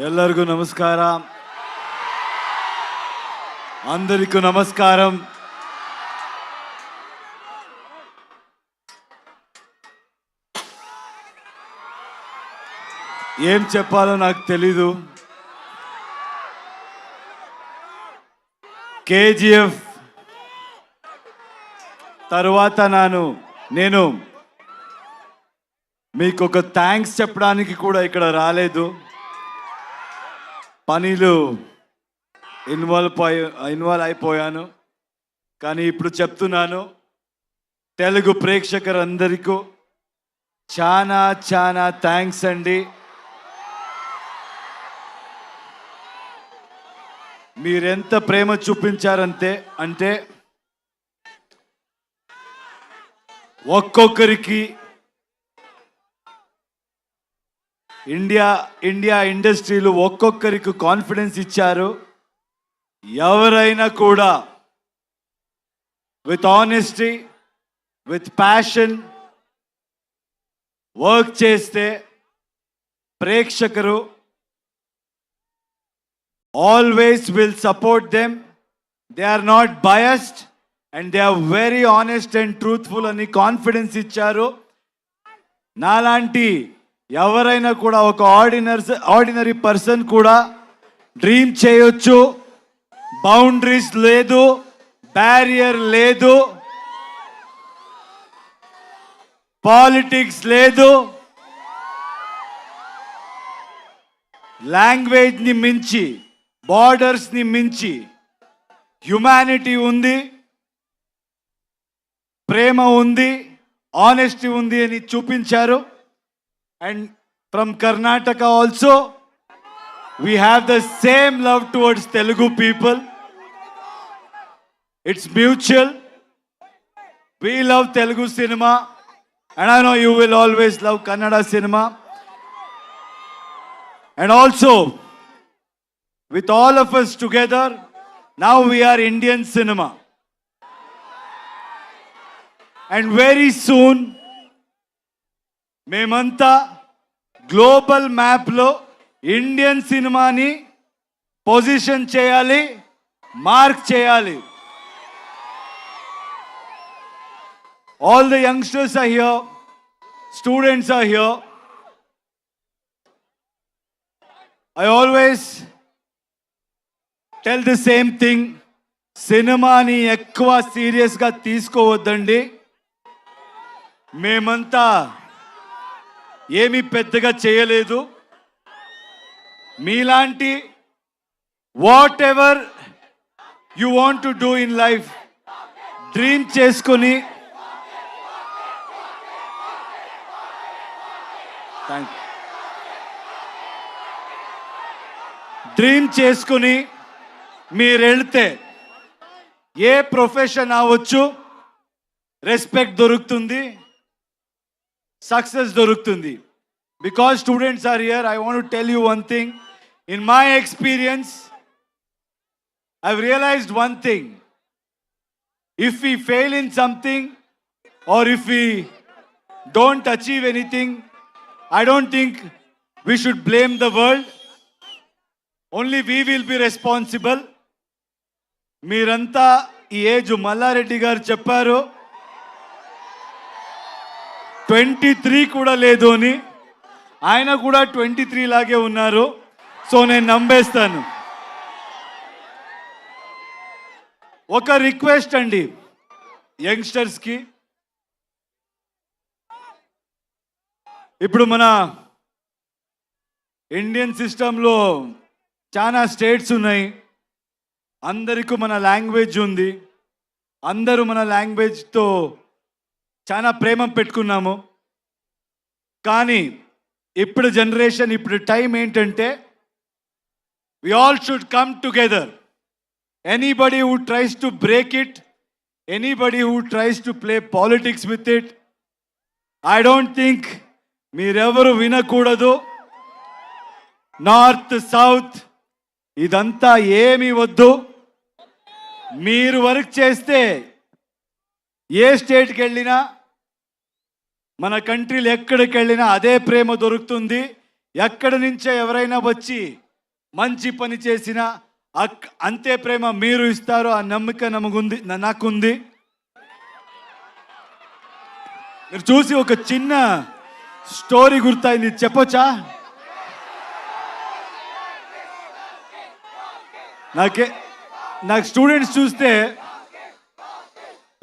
ಎಲ್ಲರಿಗೂ ನಮಸ್ಕಾರ. అందరికీ నమస్కారం. ఏం చెప్పాలో నాకు తెలీదు. కేజీఎఫ్ తర్వాత నేను మీకు ఒక థ్యాంక్స్ చెప్పడానికి కూడా ఇక్కడ రాలేదు. పనిలో ఇన్వాల్వ్ అయిపోయాను. కానీ ఇప్పుడు చెప్తున్నాను, తెలుగు ప్రేక్షకులందరికీ చాలా చాలా థ్యాంక్స్ అండి. మీరెంత ప్రేమ చూపించారంటే ఒక్కొక్కరికి ఇండియా ఇండస్ట్రీలో ఒక్కొక్కరికి కాన్ఫిడెన్స్ ఇచ్చారు. ఎవరైనా కూడా with honesty, with passion work చేస్తే ప్రేక్షకులు always will support them. They are not biased and they are very honest and truthful అని కాన్ఫిడెన్స్ ఇచ్చారు. నాలాంటి ఎవరైనా కూడా ఒక ఆర్డినరీ పర్సన్ కూడా డ్రీమ్ చేయొచ్చు. బౌండరీస్ లేదు, బ్యారియర్ లేదు, పాలిటిక్స్ లేదు, లాంగ్వేజ్ని మించి, బార్డర్స్ని మించి హ్యుమానిటీ ఉంది, ప్రేమ ఉంది, ఆనెస్టీ ఉంది అని చూపించారు. And from Karnataka also, we have the same love towards Telugu people. It's mutual. We love Telugu cinema, and I know you will always love Kannada cinema. And also, with all of us together, now we are Indian cinema. And very soon, మేమంతా global మ్యాప్లో Indian సినిమాని position చేయాలి, mark చేయాలి. All the youngsters are here, students are here. I always tell the same thing, సినిమాని ఎక్కువ సీరియస్గా తీసుకోవద్దండి. మేమంతా ఏమీ పెద్దగా చేయలేదు. మీలాంటి whatever you want to do in life dream చేసుకొని మీరు వెళ్తే ఏ ప్రొఫెషన్ అవ్వచ్చు, రెస్పెక్ట్ దొరుకుతుంది, success దొరుకుతుంది. Because students are here, I want to tell you one thing. In my experience, I've realized one thing. If we fail in something or if we don't achieve anything, I don't think we should blame the world. Only we will be responsible. మీరంతా ఈ age Mallareddy గారు చెప్పారు 23 కూడా లేదు అని. ఆయన కూడా 23 లాగే ఉన్నారు. సో నేను నమ్మేస్తాను. ఒక రిక్వెస్ట్ అండి యంగ్స్టర్స్కి, ఇప్పుడు మన ఇండియన్ సిస్టంలో చాలా స్టేట్స్ ఉన్నాయి. అందరికీ మన లాంగ్వేజ్ ఉంది. అందరూ మన లాంగ్వేజ్తో చాలా ప్రేమ పెట్టుకున్నాము. కానీ ఇప్పుడు జనరేషన్, ఇప్పుడు టైం ఏంటంటే we all should come together. Anybody who tries to break it, anybody who tries to play politics with it, I don't think మీరెవరు వినకూడదు. నార్త్ సౌత్ ఇదంతా ఏమీ వద్దు. మీరు వర్క్ చేస్తే ఏ స్టేట్కి వెళ్ళినా, మన కంట్రీలో ఎక్కడికి వెళ్ళినా అదే ప్రేమ దొరుకుతుంది. ఎక్కడి నుంచో ఎవరైనా వచ్చి మంచి పని చేసిన అంతే ప్రేమ మీరు ఇస్తారు. ఆ నమ్మకం నాకుంది. మీరు చూసి ఒక చిన్న స్టోరీ గుర్తయింది, చెప్పొచ్చా? నాకు స్టూడెంట్స్ చూస్తే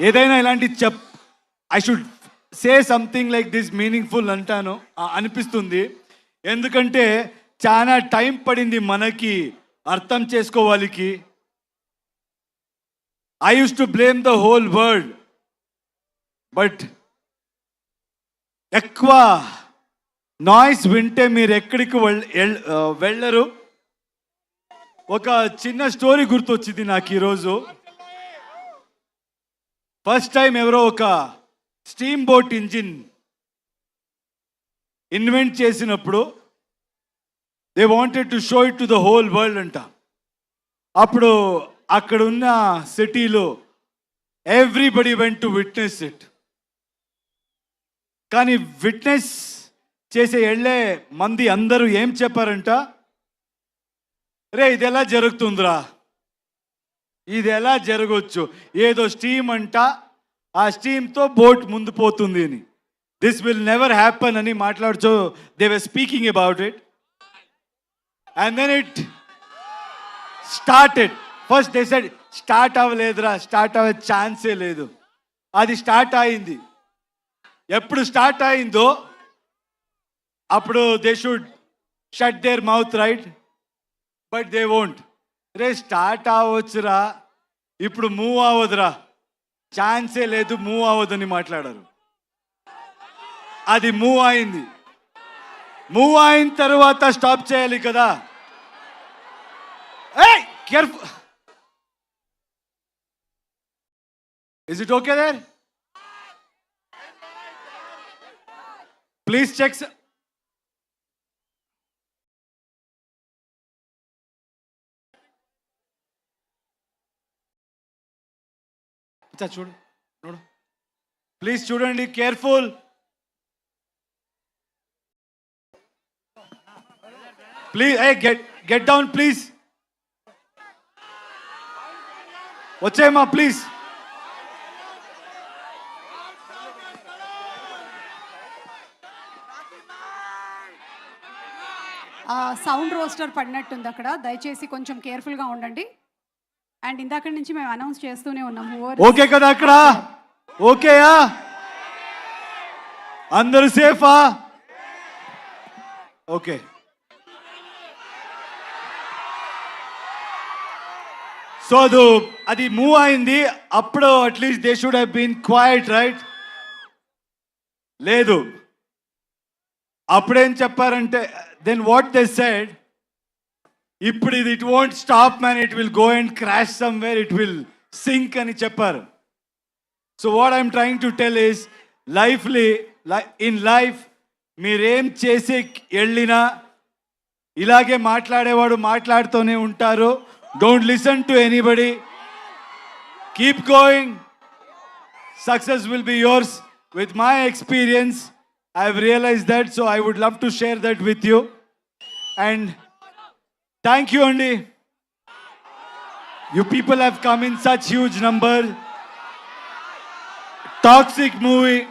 ఏదైనా ఇలాంటి I should say something like this meaningful అంటాను అనిపిస్తుంది. ఎందుకంటే చాలా టైం పడింది మనకి అర్థం చేసుకోవాలికి. I use to blame the whole world, but ఎక్కువ నాయిస్ వింటే మీరు ఎక్కడికి వెళ్ళరు. ఒక చిన్న స్టోరీ గుర్తొచ్చింది నాకు ఈరోజు. ఫస్ట్ టైం ఎవరో ఒక స్టీమ్ బోట్ ఇంజిన్ ఇన్వెంట్ చేసినప్పుడు they wanted to show it to the whole world అంట. అప్పుడు అక్కడున్న సిటీలో everybody went to witness it. కానీ విట్నెస్ చేసే వెళ్ళే మంది అందరూ ఏం చెప్పారంట, రే ఇది ఎలా జరుగుతుందిరా, ఇది ఎలా జరగవచ్చు, ఏదో స్టీమ్ అంట, ఆ స్టీమ్తో బోట్ ముందు పోతుంది అని, దిస్ విల్ నెవర్ హ్యాపన్ అని మాట్లాడుతూ they were speaking about it. And then it started. First they said start అవ్వలేదురా, స్టార్ట్ అవ్వే ఛాన్సే లేదు. అది స్టార్ట్ అయింది. ఎప్పుడు స్టార్ట్ అయిందో అప్పుడు they should shut their mouth, right? But they won't. రే స్టార్ట్ అవ్వచ్చురా, ఇప్పుడు మూవ్ అవ్వదురా, ఛాన్సే లేదు, మూవ్ అవ్వదని మాట్లాడారు. అది మూవ్ అయింది. మూవ్ అయిన తర్వాత స్టాప్ చేయాలి కదా. ఏయ్ careful, is it okay there? Please check. చూడు చూడు ప్లీజ్, చూడండి, careful. Please get down please. వచ్చేయమ్మా ప్లీజ్. సౌండ్ రోస్టర్ పడినట్టుంది అక్కడ, దయచేసి కొంచెం కేర్ఫుల్గా ఉండండి. అండ్ ఇందాక నుంచి మేము అనౌన్స్ చేస్తూనే ఉన్నాము. ఓకే కదా అక్కడ? ఓకేయా? అందరూ సేఫా? ఓకే. సో అది మూవ్ అయింది. అప్పుడు at least they should have been quiet, right? లేదు. అప్పుడేం చెప్పారంటే, దెన్ వాట్ దే సెడ్, ఇప్పుడు ఇది it won't stop man, it will go and crash somewhere, it will sink అని చెప్పారు. So what I'm trying to tell is, in life మీరేం చేసి వెళ్ళినా ఇలాగే మాట్లాడేవాడు మాట్లాడుతూనే ఉంటారు. Don't listen to anybody, keep going, success will be yours. With my experience I have realized that, so I would love to share that with you. And thank you, Andy. You people have come in such huge number. Toxic movie.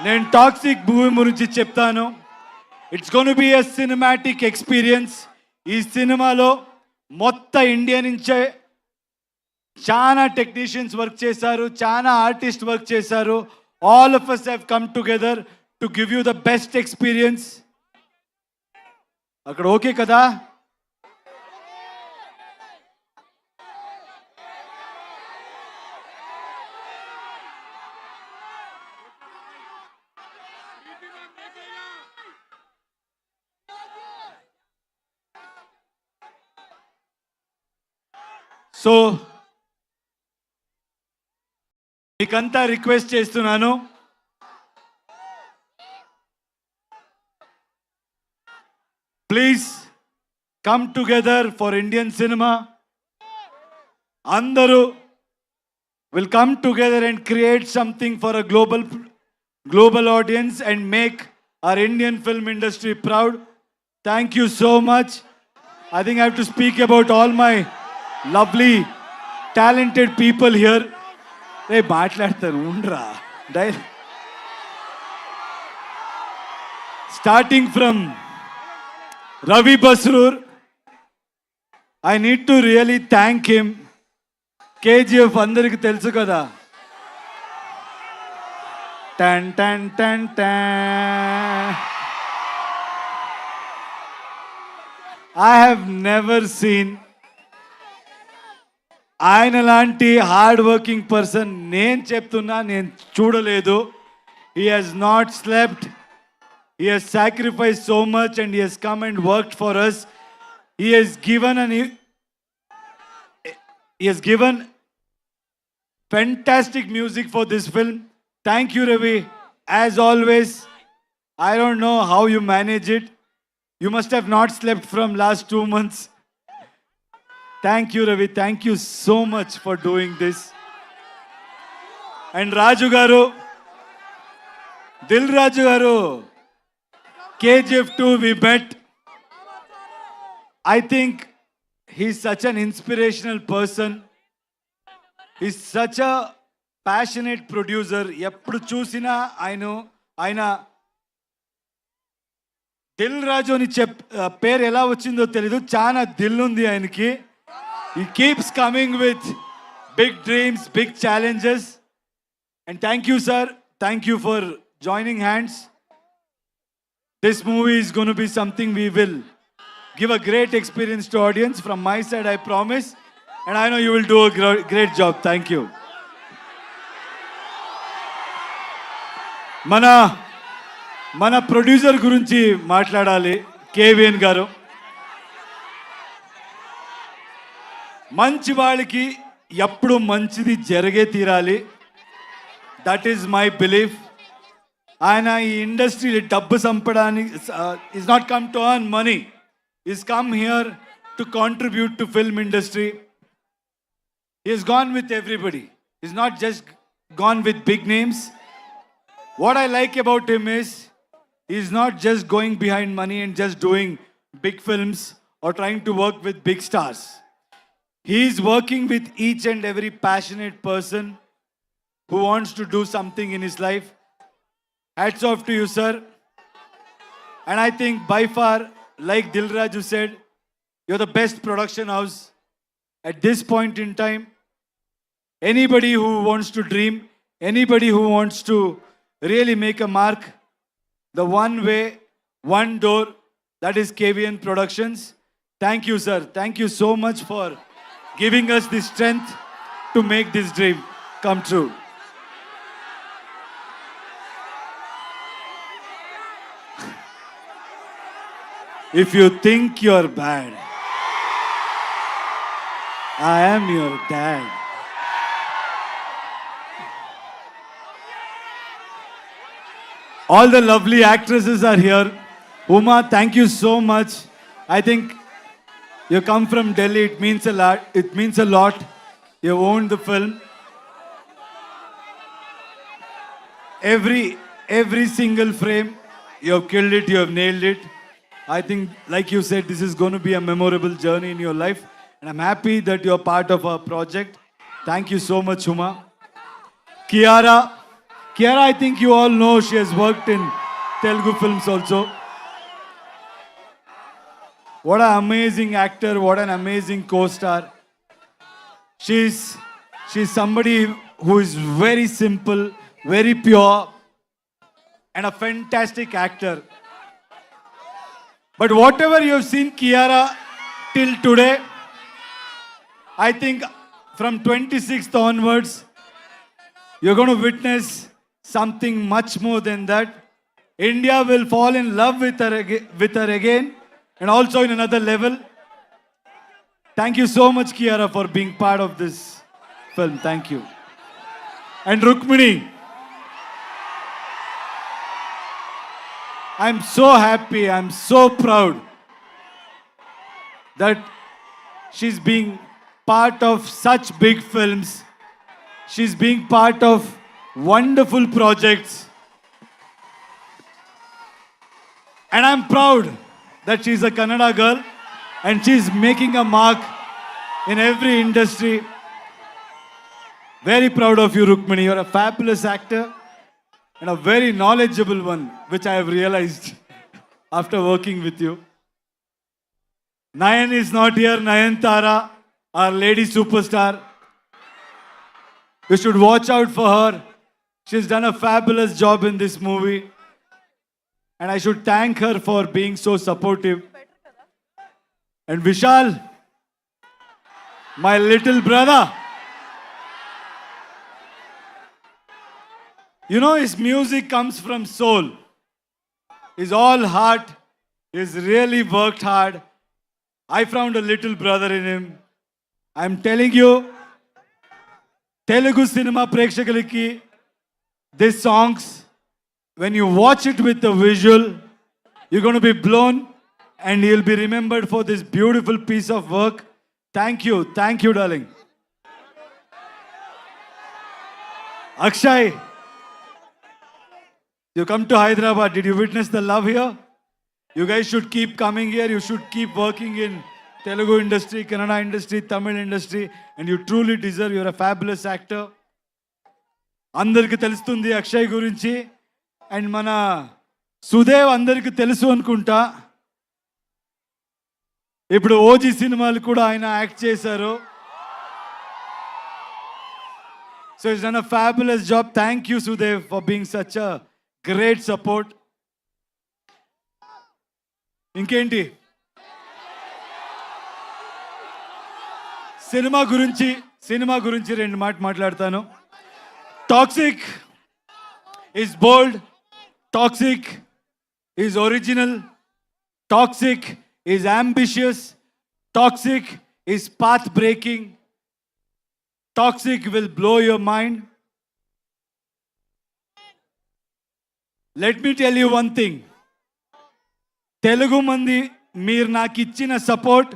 Nen toxic movie gurinchi cheptanu. It's going to be a cinematic experience. Ee cinema lo motta India nunche chaana technicians work chesaru, chaana artists work chesaru. All of us have come together to give you the best experience. అక్కడ okay కదా? So మీకంతా request చేస్తున్నాను, please come together for Indian cinema. అందరూ will come together and create something for a global audience and make our Indian film industry proud. Thank you so much. I think I have to speak about all my lovely, talented people here. Hey, మాట్లాడతాను ఉండరా. Starting from Ravi Basrur, I need to really thank him. KGF అందరికి తెలుసు కదా. Tan tan tan tan. I have never seen ఆయన లాంటి hard working person నేను చెప్తున్నా నేను చూడలేదు. He has not slept. He has sacrificed so much and he has come and worked for us. He has given fantastic music for this film. Thank you, Ravi. As always, I don't know how you manage it. You must have not slept from last 2 months. Thank you, Ravi. Thank you so much for doing this. And Raju garu, Dil Raju garu, KGF 2 we met. I think he's such an inspirational person. He's such a passionate producer. ఎప్పుడు చూసినా ఆయన దిల్ రాజు అని పేరు ఎలా వచ్చిందో తెలీదు, చాలా దిల్ ఉంది ఆయనకి. He keeps coming with big dreams, big challenges. And thank you, sir. Thank you for joining hands. This movie is going to be something we will give a great experience to audience. From my side, I promise. And I know you will do a great job. Thank you. మన producer గురించి మాట్లాడాలి. KVN గారు మంచి వాళ్ళకి ఎప్పుడు మంచిది జరిగే తీరాలి. That is my belief. ఆయన ఈ ఇండస్ట్రీ డబ్బు సంపడానికి is not come to earn money, is come here to contribute to film industry. He has gone with everybody. He's not just gone with big names. What I like about him is he's not just going behind money and just doing big films or trying to work with big stars. He's working with each and every passionate person who wants to do something in his life. Hats off to you, sir. And I think by far, like Dilraju said, you're the best production house at this point in time. Anybody who wants to dream, anybody who wants to really make a mark, the one way, one door, that is KVN Productions. Thank you, sir. Thank you so much for giving us the strength to make this dream come true. If you think you're bad, I am your dad. All the lovely actresses are here. Uma, thank you so much. I think you come from Delhi. It means a lot. It means a lot. You owned the film. Every single frame, you have killed it. You have nailed it. I think, like you said, this is going to be a memorable journey in your life. And I'm happy that you're part of our project. Thank you so much, Uma. Kiara, I think you all know she has worked in Telugu films also. What an amazing actor, what an amazing co-star. She's somebody who is very simple, very pure, and a fantastic actor. But whatever you have seen Kiara till today, I think from 26th onwards, you're going to witness something much more than that. India will fall in love with her again, and also in another level. Thank you so much, Kiara, for being part of this film. Thank you. And Rukmini, I'm so happy, I'm so proud that she's being part of such big films. She's being part of wonderful projects. And I'm proud that she's a Kannada girl. and she's making a mark in every industry. Very proud of you, Rukmini. You're a fabulous actor and a very knowledgeable one, which I have realized after working with you. Nayan is not here. Nayan Tara, our lady superstar. You should watch out for her. She's done a fabulous job in this movie. And I should thank her for being so supportive. And Vishal, my little brother. You know, his music comes from soul. He's all heart. He's really worked hard. I found a little brother in him. I'm telling you, Telugu cinema ప్రేక్షకులకి these songs, when you watch it with the visual, you're going to be blown and you'll be remembered for this beautiful piece of work. Thank you, darling. Akshay, you come to Hyderabad. Did you witness the love here? You guys should keep coming here. You should keep working in Telugu industry, Kannada industry, Tamil industry, and you truly deserve. You're a fabulous actor. అందరికి తెలుస్తుంది అక్షయ్ గురించి and మన సుదేవ్ అందరికి తెలుసు అనుకుంటా. ఇప్పుడు OG సినిమాలు కూడా ఆయన యాక్ట్ చేశారు. So it's done a fabulous job. Thank you Sudev for being such a great support. ఇంకేంటి సినిమా గురించి రెండు మాట్లాడతాను. Toxic is bold, toxic is original, toxic is ambitious, toxic is path breaking, toxic will blow your mind. Let me tell you one thing. Telugu మంది మీరు నాకు ఇచ్చిన support,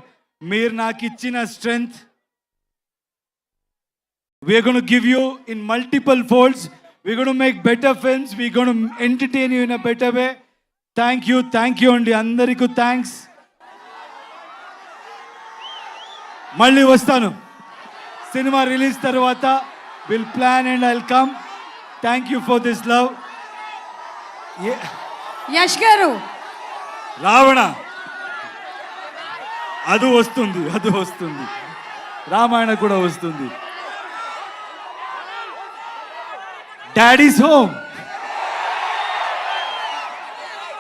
మీరు నాకు ఇచ్చిన strength, we are going to give you in multiple folds. We're going to make better films. We're going to entertain you in a better way. Thank you అండి అందరికీ thanks. మళ్ళీ వస్తాను సినిమా రిలీజ్ తర్వాత. Will plan and I'll come. Thank you for this love. Yash గారు, రావణ అది వస్తుంది. రామాయణ కూడా వస్తుంది. Daddy's home.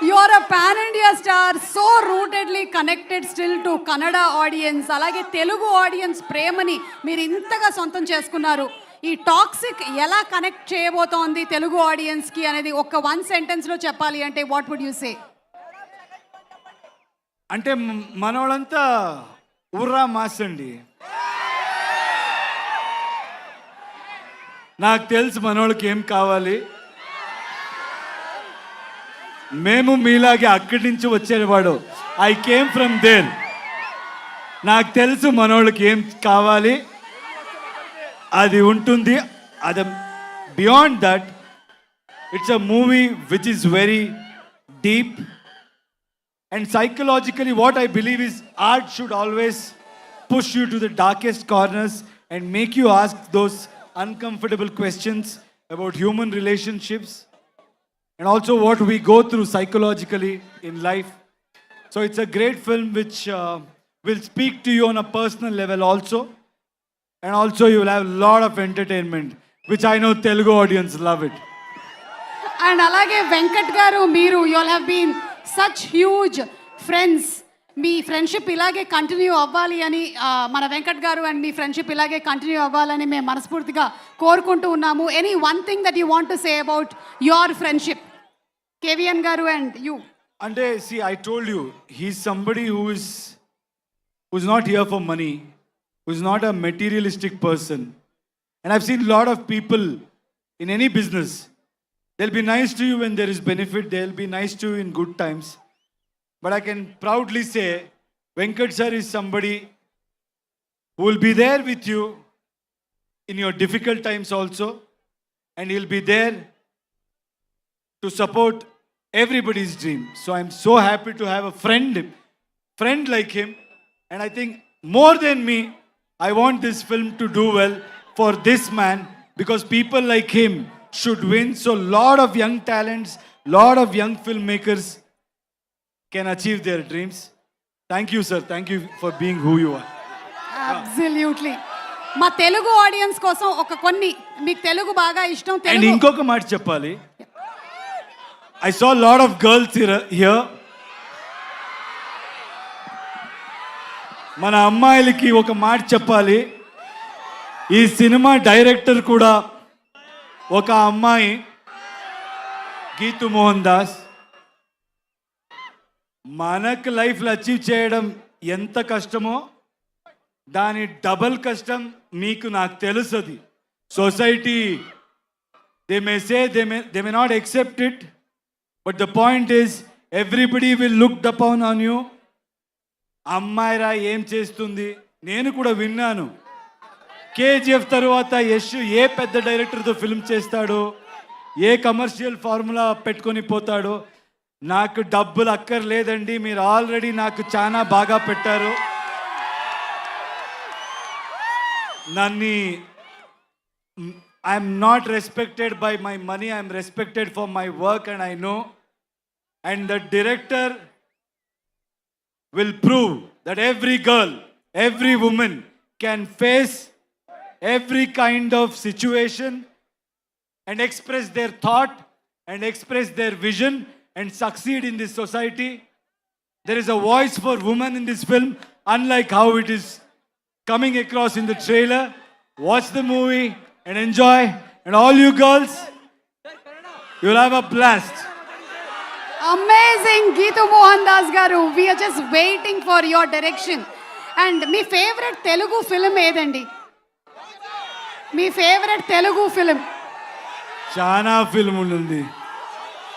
you're a pan India star, so rootedly connected still to Kannada audience. అలాగే తెలుగు ఆడియన్స్ ప్రేమని మీరు ఇంతగా సొంతం చేసుకున్నారు. ఈ టాక్సిక్ ఎలా కనెక్ట్ చేయబోతోంది తెలుగు ఆడియన్స్ కి అనేది ఒక వన్ సెంటెన్స్ లో చెప్పాలి అంటే వాట్ వుడ్ యు సే? అంటే మనోళ్ళంతా ఉర్రా మాస్ అండి. నాకు తెలుసు మనోళ్ళకి ఏం కావాలి. మేము మీలాగే అక్కడి నుంచి వచ్చేవాడు. I came from there. నాకు తెలుసు మనోళ్ళకి ఏం కావాలి, అది ఉంటుంది. అది beyond that it's a movie which is very deep and psychologically what I believe is art should always push you to the darkest corners and make you ask those uncomfortable questions about human relationships and also what we go through psychologically in life. So it's a great film which will speak to you on a personal level also, and also you will have a lot of entertainment which I know Telugu audience love it. And అలాగే వెంకట్ గారు, మీరు you all have been such huge friends. మీ friendship ఇలాగే continue అవ్వాలి అని మన Venkat garu and మీ friendship ఇలాగే continue అవ్వాలని మేము మనస్ఫూర్తిగా కోరుకుంటూ ఉన్నాము. Any one thing that you want to say about your friendship, KVN garu and you? అంటే see, I told you, he's somebody who's not here for money, who's not a materialistic person. And I've seen a lot of people in any business. They'll be nice to you when there is benefit. They'll be nice to you in good times. But I can proudly say, Venkat sir is somebody who will be there with you in your difficult times also. And he'll be there to support everybody's dream. So I'm so happy to have a friend like him. And I think more than me, I want this film to do well for this man because people like him should win. So lot of young talents, lot of young filmmakers can achieve their dreams. Thank you, sir. Thank you for being who you are. Absolutely మా Telugu audience కోసం ఒక కొన్ని మీకు తెలుగు బాగా ఇష్టం And Telugu ఇంకొక మాట చెప్పాలి. I saw a lot of girls here. మన అమ్మాయిలకి ఒక మాట చెప్పాలి. ఈ సినిమా డైరెక్టర్ కూడా ఒక అమ్మాయి, గీతు మోహన్ దాస్. మనకు లైఫ్లో అచీవ్ చేయడం ఎంత కష్టమో దాని డబల్ కష్టం మీకు నాకు తెలుస్తుంది. Society they may say they may not accept it, but the point is everybody will look upon on you. అమ్మాయిరా ఏం చేస్తుంది, నేను కూడా విన్నాను. కేజీఎఫ్ తర్వాత యశ్ ఏ పెద్ద డైరెక్టర్తో ఫిల్మ్ చేస్తాడో, ఏ కమర్షియల్ ఫార్ములా పెట్టుకొని పోతాడో. నాకు డబ్బులు అక్కర్లేదండి, మీరు ఆల్రెడీ నాకు చాలా బాగా పెట్టారు. నన్ను I'm not respected by my money, I'm respected for my work and I know. And the director will prove that every girl, every woman can face every kind of situation and express their thought and express their vision and succeed in this society. There is a voice for women in this film, unlike how it is coming across in the trailer. Watch the movie and enjoy. And all you girls, you'll have a blast. Amazing Geethu Mohan Das garu, we are just waiting for your direction. And మీ favourite Telugu film ఏదండి? మీ favourite Telugu film? చాలా film ఉంది,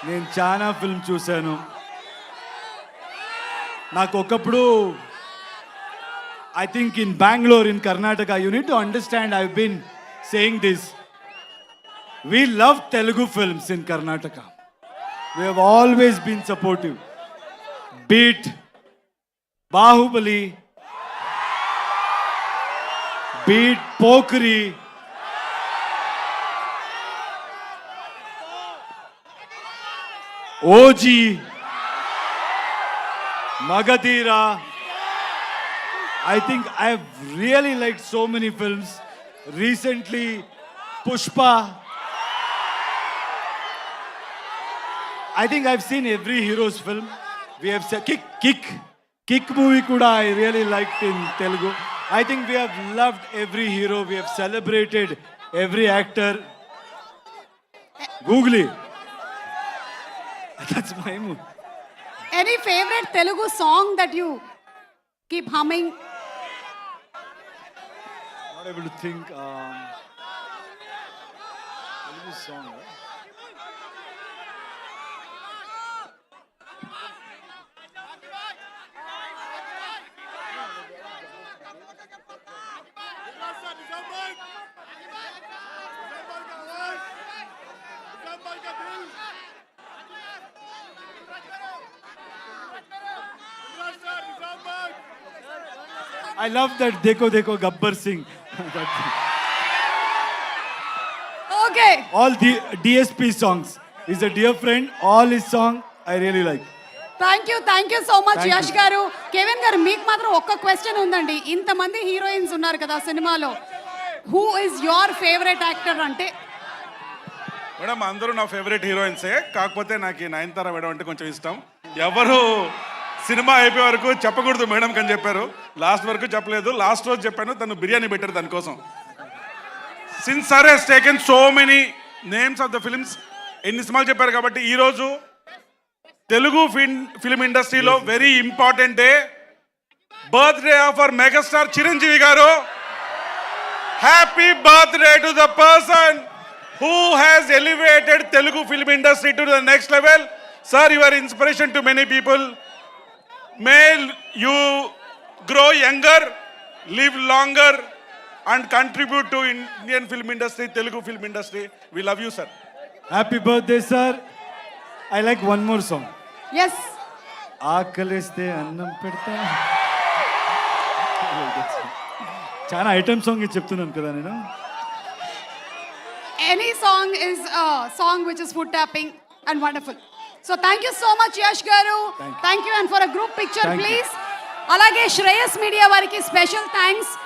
నేను చాలా film చూశాను. నాకు ఒకప్పుడు I think in Bengaluru, in Karnataka, you need to understand, I been saying this, we love Telugu films in Karnataka. We have always been supportive. Beat Bahubali, beat Pokri, OG, Magadira. I think I have really liked so many films. Recently, Pushpa. I think I've seen every hero's film. We have said Kick movie kuda I really liked in Telugu. I think we have loved every hero. We have celebrated every actor. Googly. That's my mood. Any favorite Telugu song that you keep humming? Not able to think. Telugu song. Right? I love that Dekho Dekho Gabbar Singh. Okay. All the DSP songs. He's a dear friend. All his song I really like. Thank you so much Thank you. Yash గారు. Kevin గారు, మీకు మాత్రం ఒక్క question ఉందండి. ఇంతమంది heroines ఉన్నారు కదా సినిమాలో, who is your favourite actor అంటే? మేడం అందరూ నా ఫేవరెట్ హీరోయిన్సే, కాకపోతే నాకు ఈ నయనతార మేడం అంటే కొంచెం ఇష్టం. ఎవరు సినిమా అయిపోయే వరకు చెప్పకూడదు మేడం అని చెప్పారు, లాస్ట్ వరకు చెప్పలేదు. లాస్ట్ రోజు చెప్పాను, తను బిర్యానీ పెట్టారు దానికోసం. Since sir he's taken so many names of the films, ఎన్ని సినిమాలు చెప్పారు కాబట్టి ఈరోజు తెలుగు ఫిల్మ్ ఇండస్ట్రీలో very important day, birthday of our megastar Chiranjeevi garu. Happy birthday to the person who has elevated Telugu film industry to the next level. Sir, you are inspiration to many people. May you grow younger, live longer and contribute to Indian film industry, Telugu film industry. We love you, sir. Happy birthday, sir. I like one more song. Yes. ఆకలిస్తే అన్నం పెడతా. చాలా item song చెప్తున్నాను కదా నేను. Any song is a song which is foot tapping and wonderful. So thank you so much, Yash Garu. Thank you, and for a group picture, Thank you. please. అలాగే Shreyas media వారికి special thanks.